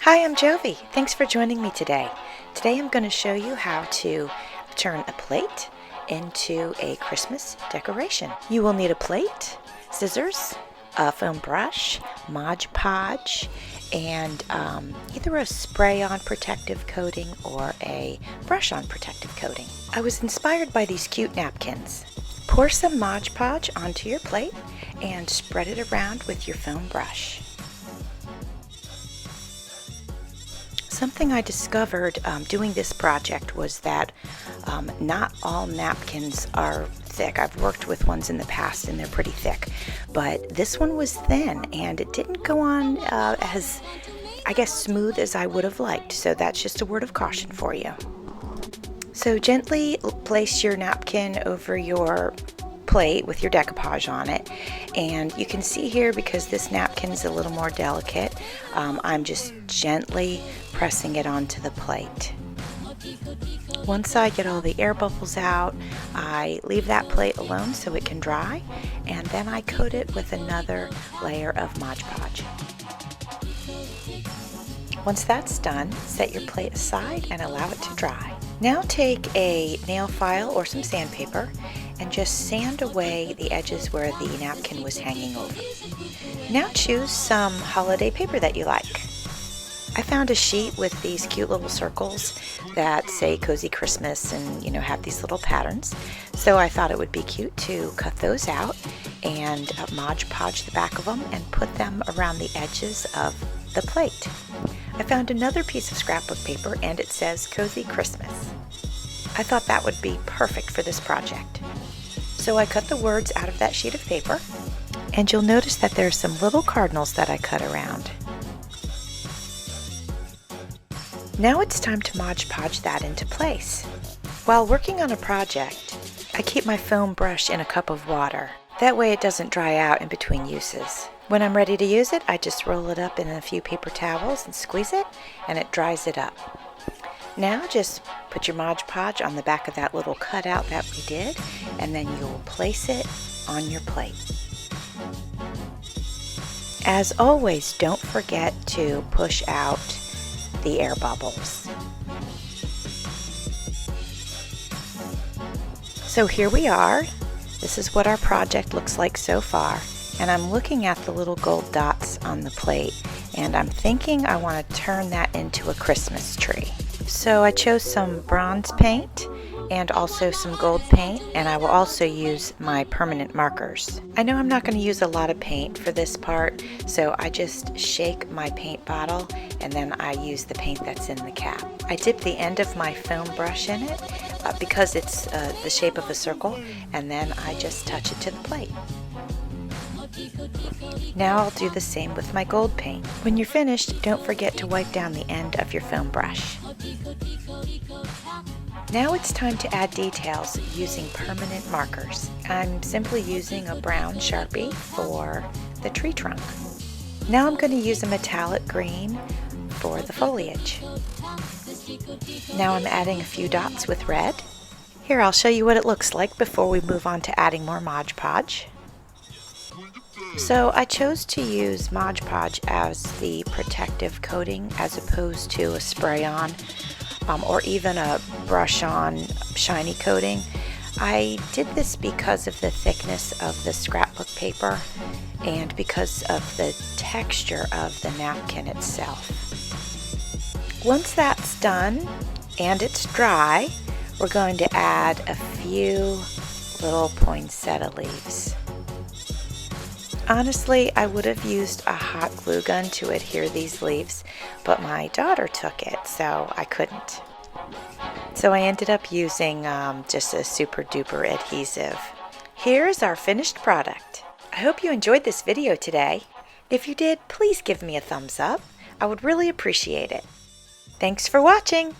Hi, I'm Jovi. Thanks for joining me today. Today I'm going to show you how to turn a plate into a Christmas decoration. You will need a plate, scissors, a foam brush, Mod Podge, and either a spray-on protective coating or a brush-on protective coating. I was inspired by these cute napkins. Pour some Mod Podge onto your plate and spread it around with your foam brush. Something I discovered doing this project was that not all napkins are thick. I've worked with ones in the past and they're pretty thick, but this one was thin and it didn't go on as, I guess, smooth as I would have liked. So that's just a word of caution for you. So gently place your napkin over your plate with your decoupage on it, and you can see here, because this napkin is a little more delicate, I'm just gently pressing it onto the plate. Once I get all the air bubbles out, I leave that plate alone so it can dry, and then I coat it with another layer of Mod Podge. Once that's done, set your plate aside and allow it to dry. Now take a nail file or some sandpaper and just sand away the edges where the napkin was hanging over. Now choose some holiday paper that you like. I found a sheet with these cute little circles that say Cozy Christmas and, you know, have these little patterns. So I thought it would be cute to cut those out and Mod Podge the back of them and put them around the edges of the plate. I found another piece of scrapbook paper and it says Cozy Christmas. I thought that would be perfect for this project. So I cut the words out of that sheet of paper, and you'll notice that there's some little cardinals that I cut around. Now it's time to Mod Podge that into place. While working on a project, I keep my foam brush in a cup of water. That way it doesn't dry out in between uses. When I'm ready to use it, I just roll it up in a few paper towels and squeeze it, and it dries it up. Now just put your Mod Podge on the back of that little cutout that we did, and then you'll place it on your plate. As always, don't forget to push out the air bubbles. So here we are. This is what our project looks like so far, and I'm looking at the little gold dots on the plate, and I'm thinking I want to turn that into a Christmas tree. So I chose some bronze paint and also some gold paint, and I will also use my permanent markers. I know I'm not going to use a lot of paint for this part, so I just shake my paint bottle and then I use the paint that's in the cap. I dip the end of my foam brush in it because it's the shape of a circle, and then I just touch it to the plate. Now I'll do the same with my gold paint. When you're finished, don't forget to wipe down the end of your foam brush. Now it's time to add details using permanent markers. I'm simply using a brown Sharpie for the tree trunk. Now I'm going to use a metallic green for the foliage. Now I'm adding a few dots with red. Here, I'll show you what it looks like before we move on to adding more Mod Podge. So I chose to use Mod Podge as the protective coating as opposed to a spray-on or even a brush-on shiny coating. I did this because of the thickness of the scrapbook paper and because of the texture of the napkin itself. Once that's done and it's dry, we're going to add a few little poinsettia leaves. Honestly, I would have used a hot glue gun to adhere these leaves, but my daughter took it, so I couldn't. So I ended up using just a super duper adhesive. Here's our finished product. I hope you enjoyed this video today. If you did, please give me a thumbs up. I would really appreciate it. Thanks for watching.